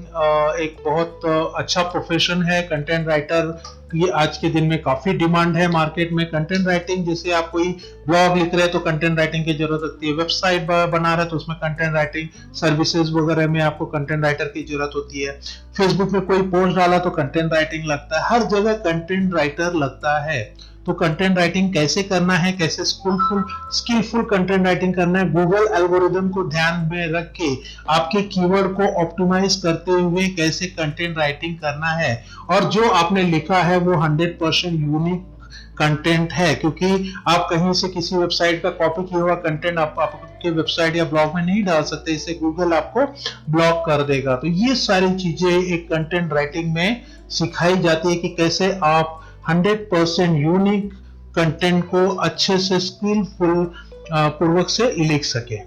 एक बहुत अच्छा प्रोफेशन है। कंटेंट राइटर की आज के दिन में काफी डिमांड है मार्केट में। कंटेंट राइटिंग, जैसे आप कोई ब्लॉग लिख रहे हैं तो कंटेंट राइटिंग की जरूरत होती है, वेबसाइट बना रहे हैं तो उसमें कंटेंट राइटिंग, सर्विसेज वगैरह में आपको कंटेंट राइटर की जरूरत होती है। फेसबुक में कोई पोस्ट डाला तो कंटेंट राइटिंग लगता है, हर जगह कंटेंट राइटर लगता है। तो कंटेंट राइटिंग कैसे करना है, कैसे स्किलफुल कंटेंट राइटिंग करना है, गूगल एल्गोरिदम को ध्यान में रख के आपके कीवर्ड को ऑप्टिमाइज करते हुए कैसे कंटेंट राइटिंग करना है, और जो आपने लिखा है वो 100% यूनिक कंटेंट है, क्योंकि आप कहीं से किसी वेबसाइट का कॉपी किया हुआ कंटेंट आप आपके वेबसाइट या ब्लॉग में नहीं डाल सकते, इससे गूगल आपको ब्लॉक कर देगा। तो ये सारी चीजें एक कंटेंट राइटिंग में सिखाई जाती है कि कैसे आप 100% यूनिक कंटेंट को अच्छे से स्किलफुल पूर्वक से लिख सके।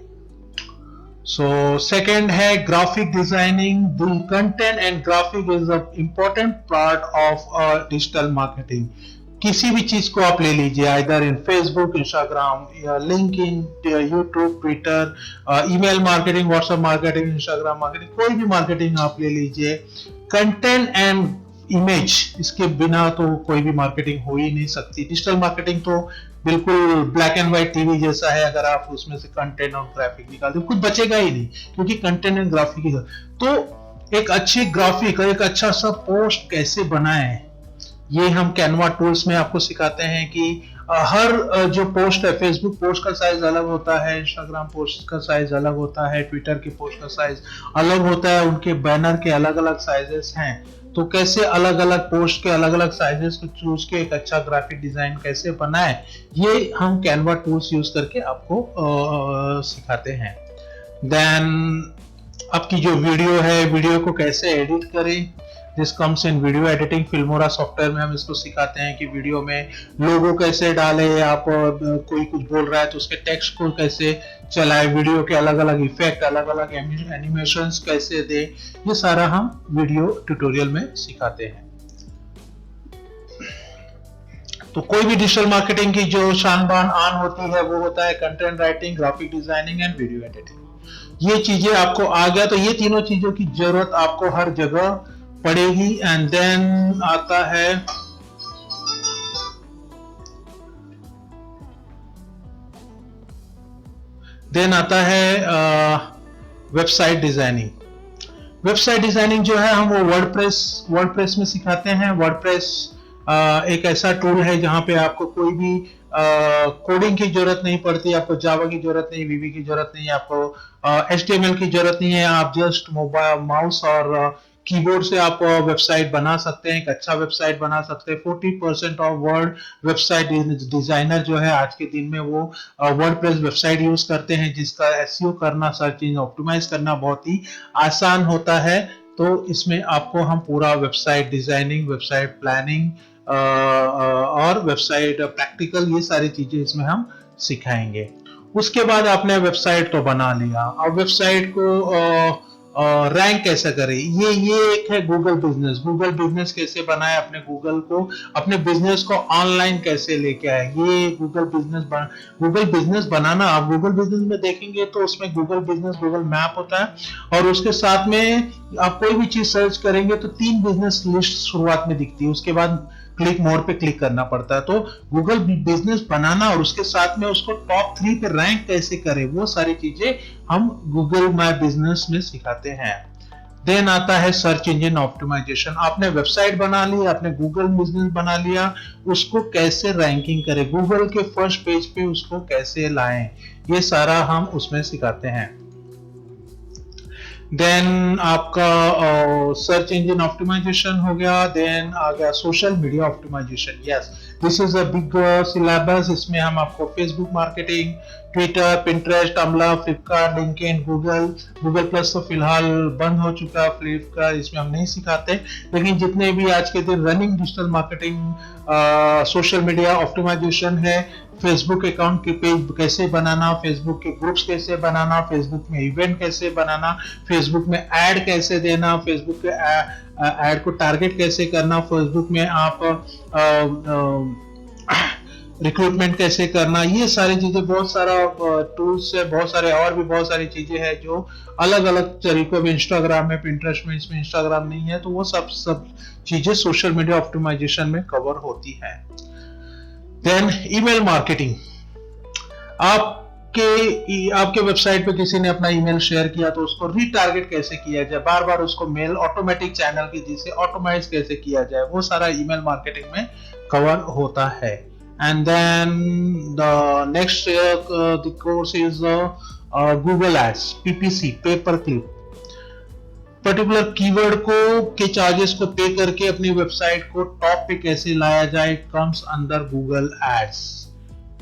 सो सेकंड है graphic designing. The content and graphic is a important part of digital marketing. किसी भी चीज को आप ले लीजिए, आइदर इन फेसबुक, इंस्टाग्राम, या LinkedIn, YouTube, Twitter, email marketing, WhatsApp marketing, Instagram marketing, कोई भी मार्केटिंग आप ले लीजिए, कंटेंट एंड इमेज, इसके बिना तो कोई भी मार्केटिंग हो ही नहीं सकती। डिजिटल मार्केटिंग तो बिल्कुल ब्लैक एंड व्हाइट टीवी जैसा है, अगर आप उसमें से कंटेंट और ग्राफिक निकाल दो कुछ बचेगा ही नहीं, क्योंकि कंटेंट एंड ग्राफिक ही। तो एक अच्छी ग्राफिक और एक अच्छा सा पोस्ट कैसे बनाएं, ये हम कैनवा टूल्स में आपको सिखाते हैं कि हर जो पोस्ट है, फेसबुक पोस्ट का साइज अलग होता है, इंस्टाग्राम पोस्ट का साइज अलग होता है, ट्विटर के पोस्ट का साइज अलग होता है, उनके बैनर के अलग अलग साइजेस हैं। तो कैसे अलग अलग पोस्ट के अलग अलग साइजेस को चूज के एक अच्छा ग्राफिक डिजाइन कैसे बनाए, ये हम कैनवा टूल्स यूज करके आपको सिखाते हैं। देन आपकी जो वीडियो है, वीडियो को कैसे एडिट करें, this comes in video editing. Filmora software में हम इसको सिखाते हैं कि वीडियो में लोगो कैसे डाले, आप कोई कुछ बोल रहा है तो उसके टेक्स्ट को कैसे चलाए, वीडियो के अलग अलग इफेक्ट, अलग अलग एनिमेशंस कैसे दे, ये सारा हम वीडियो ट्यूटोरियल में सिखाते हैं। तो कोई भी डिजिटल मार्केटिंग की जो शान बान आन होती है वो होता है content writing, graphic designing and video editing. ये चीजें आपको आ गया तो ये तीनों चीजों की जरूरत आपको हर जगह पड़ेगी। एंड देन आता है वेबसाइट डिजाइनिंग। वेबसाइट डिजाइनिंग जो है हम वो वर्डप्रेस में सिखाते हैं। वर्डप्रेस एक ऐसा टूल है जहां पे आपको कोई भी कोडिंग की जरूरत नहीं पड़ती, आपको जावा की जरूरत नहीं, वीवी की जरूरत नहीं, आपको एचटीएमएल की जरूरत नहीं है। आप जस्ट मोबाइल माउस और कीबोर्ड से आप वेबसाइट बना सकते हैं, एक अच्छा वेबसाइट बना सकते हैं। 40% ऑफ वर्ल्ड वेबसाइट डिजाइनर जो है आज के दिन में वो वर्डप्रेस वेबसाइट यूज करते हैं, जिसका एसईओ करना, सर्च इंजन ऑप्टिमाइज करना बहुत ही आसान होता है। तो इसमें आपको हम पूरा वेबसाइट डिजाइनिंग, वेबसाइट प्लानिंग और वेबसाइट प्रैक्टिकल, ये सारी चीजें इसमें हम सिखाएंगे। उसके बाद आपने वेबसाइट तो बना लिया, अब वेबसाइट को रैंक कैसे करें, ये एक है गूगल बिजनेस। गूगल बिजनेस कैसे बनाए, अपने अपने बिजनेस को ऑनलाइन कैसे लेके आए, ये गूगल बिजनेस बनाना। आप गूगल बिजनेस में देखेंगे तो उसमें गूगल बिजनेस, गूगल मैप होता है, और उसके साथ में आप कोई भी चीज सर्च करेंगे तो 3 बिजनेस लिस्ट शुरुआत में दिखती है, उसके बाद क्लिक मोर पे क्लिक करना पड़ता है। तो गूगल बिजनेस बनाना और उसके साथ में उसको टॉप 3 पे रैंक कैसे करें, वो सारी चीजें हम गूगल माय बिजनेस में सिखाते हैं। देन आता है सर्च इंजन ऑप्टिमाइजेशन। आपने वेबसाइट बना ली, आपने गूगल बिजनेस बना लिया, उसको कैसे रैंकिंग करें, गूगल के फर्स्ट पेज पे उसको कैसे लाएं, ये सारा हम उसमें सिखाते हैं। देन आपका सर्च इंजन ऑप्टिमाइजेशन हो गया। देन आ गया social media optimisation. Yes, this is a big syllabus. इसमें हम आपको फेसबुक मार्केटिंग, ट्विटर, पिंटरेस्ट, अमला, फ्लिपकार्ट, लिंक्डइन, गूगल प्लस तो फिलहाल बंद हो चुका है, फ्लिपकार्ट इसमें हम नहीं सिखाते, लेकिन जितने भी आज के दिन running digital marketing social media optimisation है, फेसबुक अकाउंट के पेज कैसे बनाना, फेसबुक के ग्रुप्स कैसे बनाना, फेसबुक में इवेंट कैसे बनाना, फेसबुक में ऐड कैसे देना, फेसबुक के ऐड को टारगेट कैसे करना, फेसबुक में आप रिक्रूटमेंट कैसे करना, ये सारी चीजें, बहुत सारा टूल्स है, बहुत सारे और भी बहुत सारी चीजें हैं जो अलग अलग तरीकों में इंस्टाग्राम में, पिंटरेस्ट में, इसमें इंस्टाग्राम नहीं है तो वो सब चीजें सोशल मीडिया ऑप्टिमाइजेशन में कवर होती है। Then email marketing. आपके वेबसाइट पे किसी ने अपना ईमेल शेयर किया तो उसको रीटारगेट कैसे किया जाए, बार बार उसको मेल ऑटोमेटिक चैनल की जिसे ऑटोमाइज कैसे किया जाए, वो सारा ईमेल मार्केटिंग में कवर होता है। And then the next the course is Google Ads, PPC, pay per click. Particular keyword को के चार्जेस को पे करके अपनी वेबसाइट को टॉप पे कैसे लाया जाए, कम्स अंदर गूगल एड्स।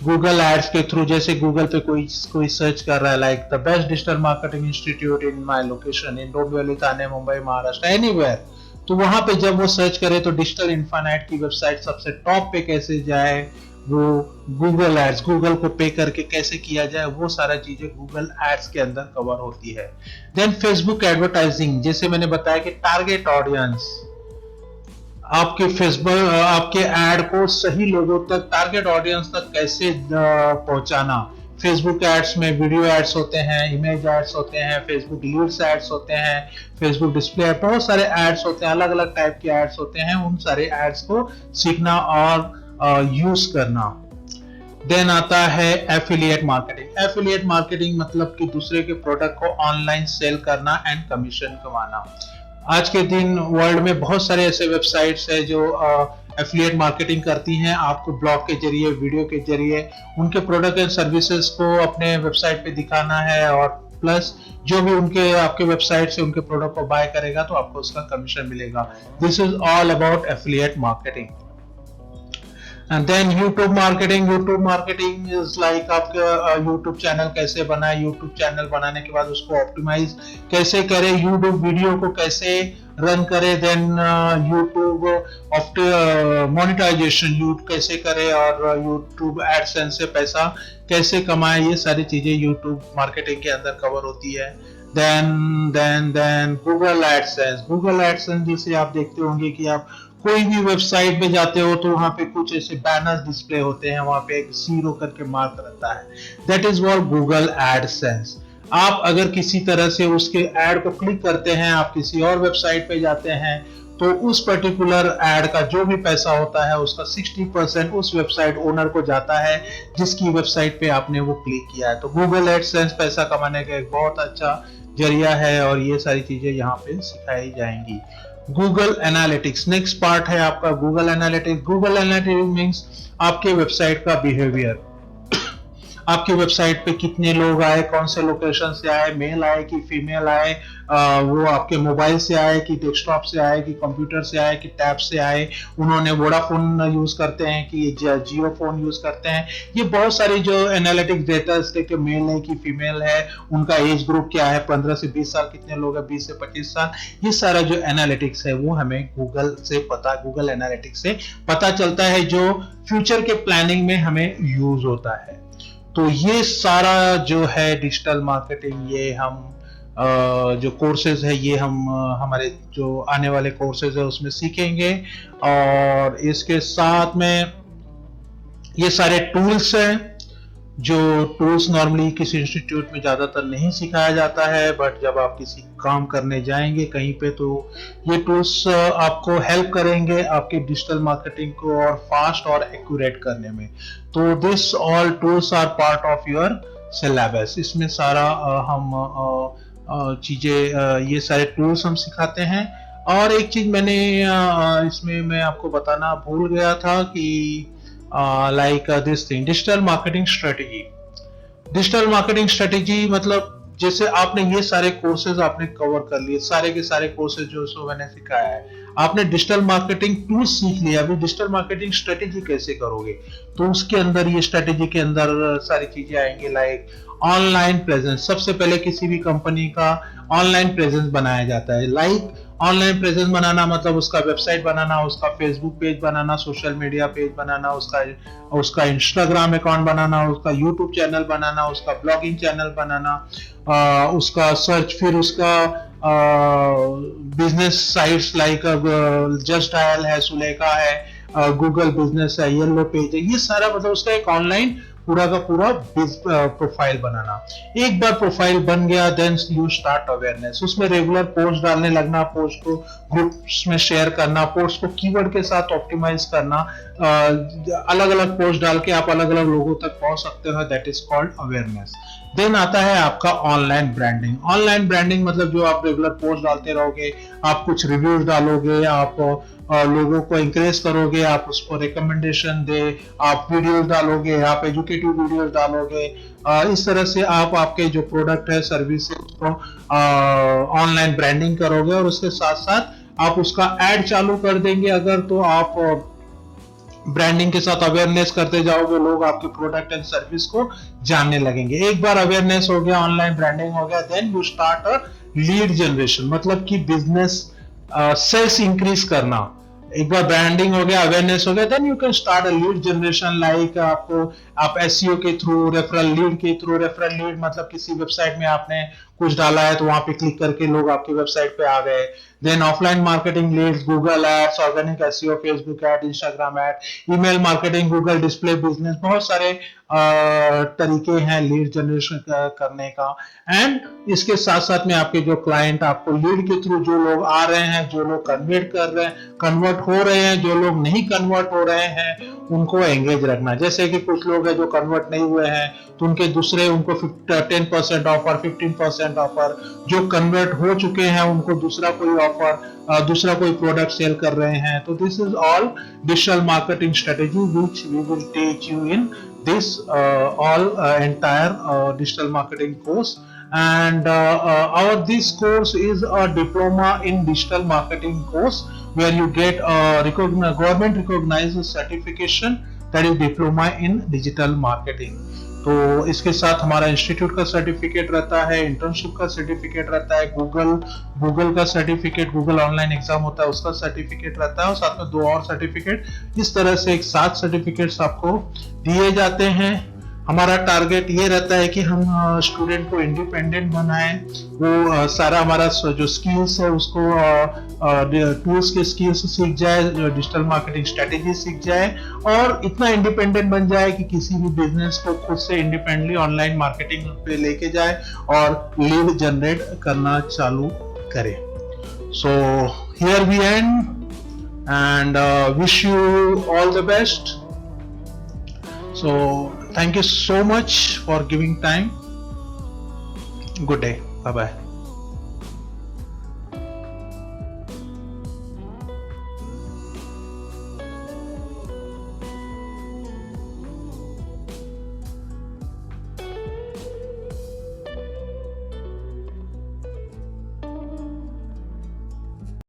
गूगल एड्स के थ्रू, जैसे गूगल पे कोई सर्च कर रहा है like the best digital marketing institute in my location in Dombivli, Thane, Mumbai, Maharashtra, anywhere, तो वहां पे जब वो सर्च करे तो डिजिटल इन्फानाइट की वेबसाइट सबसे टॉप पे कैसे जाए, वो गूगल एड्स, गूगल को पे करके कैसे किया जाए, वो सारा चीजें गूगल एड्स के अंदर कवर होती है। देन फेसबुक एडवर्टाइजिंग, जैसे मैंने बताया कि टारगेट ऑडियंस, आपके फेसबुक आपके एड को सही लोगों तक, टारगेट ऑडियंस तक कैसे पहुंचाना। फेसबुक एड्स में वीडियो एड्स होते हैं, इमेज एड्स होते हैं, फेसबुक लीड्स एड्स होते हैं, फेसबुक डिस्प्ले, बहुत सारे एड्स होते हैं, अलग अलग टाइप के एड्स होते हैं। उन सारे एड्स को सीखना और यूज करना। देन आता है एफिलिएट मार्केटिंग। एफिलिएट मार्केटिंग मतलब कि दूसरे के प्रोडक्ट को ऑनलाइन सेल करना एंड कमीशन कमाना। आज के दिन वर्ल्ड में बहुत सारे ऐसे वेबसाइट्स है जो एफिलिएट मार्केटिंग करती हैं। आपको ब्लॉग के जरिए, वीडियो के जरिए उनके प्रोडक्ट एंड सर्विसेज को अपने वेबसाइट पे दिखाना है, और प्लस जो भी उनके आपके वेबसाइट से उनके प्रोडक्ट को बाय करेगा तो आपको उसका कमीशन मिलेगा। This is all about affiliate marketing. And then YouTube marketing. YouTube marketing is like आपका यूट्यूब चैनल कैसे बनाए, यूट्यूब चैनल बनाने के बाद उसको ऑप्टिमाइज कैसे करें, यूट्यूब वीडियो को कैसे रन करें, देन यूट्यूब मोनेटाइजेशन यूट्यूब कैसे करें, और यूट्यूब एडसेंस से पैसा कैसे कमाए, ये सारी चीजें यूट्यूब मार्केटिंग के अंदर कवर होती है। Then Google AdSense. Google AdSense जैसे आप देखते होंगे कि आप कोई भी वेबसाइट पे जाते हो तो वहां पे कुछ ऐसे बैनर्स डिस्प्ले होते हैं, वहां पे एक जीरो करके मार्क रहता है, that is what Google AdSense. आप अगर किसी तरह से उसके एड को क्लिक करते हैं, आप किसी और वेबसाइट पे जाते हैं, तो उस पर्टिकुलर एड का जो भी पैसा होता है उसका 60% उस वेबसाइट ओनर को जाता है जिसकी वेबसाइट पे आपने वो क्लिक किया है। तो गूगल एडसेंस पैसा कमाने का एक बहुत अच्छा जरिया है, और ये सारी चीजें यहाँ पे सिखाई जाएंगी। गूगल एनालिटिक्स नेक्स्ट पार्ट है आपका। Google analytics. Google analytics means आपके वेबसाइट का बिहेवियर, आपकी वेबसाइट पे कितने लोग आए, कौन से लोकेशन से आए, मेल आए कि फीमेल आए, वो आपके मोबाइल से आए कि डेस्कटॉप से आए कि कंप्यूटर से आए कि टैब से आए, उन्होंने वोडाफोन यूज करते हैं कि जियो फोन यूज करते हैं। ये बहुत सारी जो एनालिटिक्स डेटा इसके कि मेल है कि फीमेल है, उनका एज ग्रुप क्या है, 15 से 20 साल कितने लोग हैं, 20 से 25 साल, ये सारा जो एनालिटिक्स है वो हमें गूगल एनालिटिक्स से पता चलता है, जो फ्यूचर के प्लानिंग में हमें यूज होता है। तो ये सारा जो है डिजिटल मार्केटिंग, ये हम जो कोर्सेज है ये हम हमारे जो आने वाले कोर्सेज है उसमें सीखेंगे, और इसके साथ में ये सारे टूल्स हैं जो टूल्स नॉर्मली किसी इंस्टीट्यूट में ज़्यादातर नहीं सिखाया जाता है, बट जब आप किसी काम करने जाएंगे कहीं पे तो ये टूल्स आपको हेल्प करेंगे आपके डिजिटल मार्केटिंग को और फास्ट और एक्यूरेट करने में। तो this all tools are part of your syllabus. इसमें सारा हम चीज़ें, ये सारे टूल्स हम सिखाते हैं। और एक चीज़ मैंने इसमें मैं आपको बताना भूल गया था कि like this thing, digital marketing strategy. Digital marketing strategy मतलब जैसे आपने ये सारे कोर्सेज आपने कवर कर लिए, सारे के सारे कोर्सेज जो सो मैंने सिखाया है, आपने डिजिटल मार्केटिंग टूल सीख लिया, अभी डिजिटल मार्केटिंग स्ट्रेटेजी कैसे करोगे, तो उसके अंदर ये स्ट्रेटेजी के अंदर सारी चीजें आएंगी। लाइक ऑनलाइन प्रेजेंस, सबसे पहले किसी भी कंपनी का ऑनलाइन प्रेजेंस बनाया जाता है। लाइक ऑनलाइन प्रेजेंस बनाना मतलब उसका वेबसाइट बनाना, उसका फेसबुक पेज बनाना, सोशल मीडिया पेज बनाना, उसका इंस्टाग्राम अकाउंट बनाना, उसका यूट्यूब चैनल बनाना, उसका ब्लॉगिंग चैनल बनाना, उसका सर्च, फिर उसका business sites like just dial है, सुलेखा है, गूगल बिजनेस है, येलो पेज है, ये सारा मतलब उसका एक ऑनलाइन पूरा का पूरा प्रोफाइल बनाना। एक बार प्रोफाइल बन गया, देन यू स्टार्ट अवेयरनेस, उसमें रेगुलर पोस्ट डालने लगना, पोस्ट को ग्रुप्स में शेयर करना, पोस्ट को कीवर्ड के साथ ऑप्टिमाइज करना, अलग अलग पोस्ट डाल के आप अलग अलग लोगों तक पहुंच सकते हो, that is called awareness. Then आता है आपका ऑनलाइन ब्रांडिंग। ऑनलाइन ब्रांडिंग मतलब जो आप रेगुलर पोस्ट डालते रहोगे, आप कुछ रिव्यूज डालोगे, आप लोगों को इंकरेज करोगे, आप उसको रिकमेंडेशन दे, आप वीडियोस डालोगे, आप एजुकेटिव वीडियोस डालोगे, इस तरह से आप आपके जो प्रोडक्ट है सर्विसेज को ऑनलाइन ब्रांडिंग करोगे और उसके साथ साथ आप उसका एड चालू कर देंगे अगर, तो आप ब्रांडिंग के साथ अवेयरनेस करते जाओगे, लोग आपके प्रोडक्ट एंड सर्विस को जानने लगेंगे। एक बार अवेयरनेस हो गया, ऑनलाइन ब्रांडिंग हो गया, then you start a lead generation, मतलब कि बिजनेस सेल्स इंक्रीज करना। एक बार ब्रांडिंग हो गया, अवेयरनेस हो गया, then you can start a lead generation, like आपको आप एसईओ के थ्रू, रेफरल लीड मतलब किसी वेबसाइट में आपने कुछ डाला है तो वहां पे क्लिक करके लोग आपकी वेबसाइट पे आ गए। Then offline marketing leads, Google Ads, organic SEO, Facebook ad, Instagram ad, email marketing, Google display business, बहुत सारे तरीके हैं लीड जनरेशन करने का। एंड इसके साथ साथ में आपके जो क्लाइंट, आपको लीड के थ्रू जो लोग आ रहे हैं, जो लोग कन्वर्ट हो रहे हैं, जो लोग नहीं कन्वर्ट हो रहे हैं, उनको एंगेज रखना। जैसे कि कुछ लोग हैं जो कन्वर्ट नहीं हुए हैं तो उनके दूसरे, उनको 10% ऑफर, 15% ऑफर, जो कन्वर्ट हो चुके हैं उनको दूसरा कोई ऑफर, दूसरा कोई प्रोडक्ट सेल कर रहे हैं। तो this is all digital marketing strategy which we will teach you in this all entire digital marketing course. And our this course is a diploma in digital marketing course where you get a government recognized certification, that is diploma in digital marketing. तो इसके साथ हमारा इंस्टीट्यूट का सर्टिफिकेट रहता है, इंटर्नशिप का सर्टिफिकेट रहता है, गूगल का सर्टिफिकेट, गूगल ऑनलाइन एग्जाम होता है उसका सर्टिफिकेट रहता है, और साथ में 2 और सर्टिफिकेट, इस तरह से एक 7 सर्टिफिकेट्स आपको दिए जाते हैं। हमारा टारगेट ये रहता है कि हम स्टूडेंट को इंडिपेंडेंट बनाएं, वो सारा हमारा जो स्किल्स है उसको टूल्स के स्किल्स सीख जाए, डिजिटल मार्केटिंग स्ट्रेटेजी सीख जाए, और इतना इंडिपेंडेंट बन जाए कि किसी भी बिजनेस को खुद से इंडिपेंडेंटली ऑनलाइन मार्केटिंग पे लेके जाए और लीड जनरेट करना चालू करे। So here we end and wish you all the best. So thank you so much for giving time. Good day. Bye bye.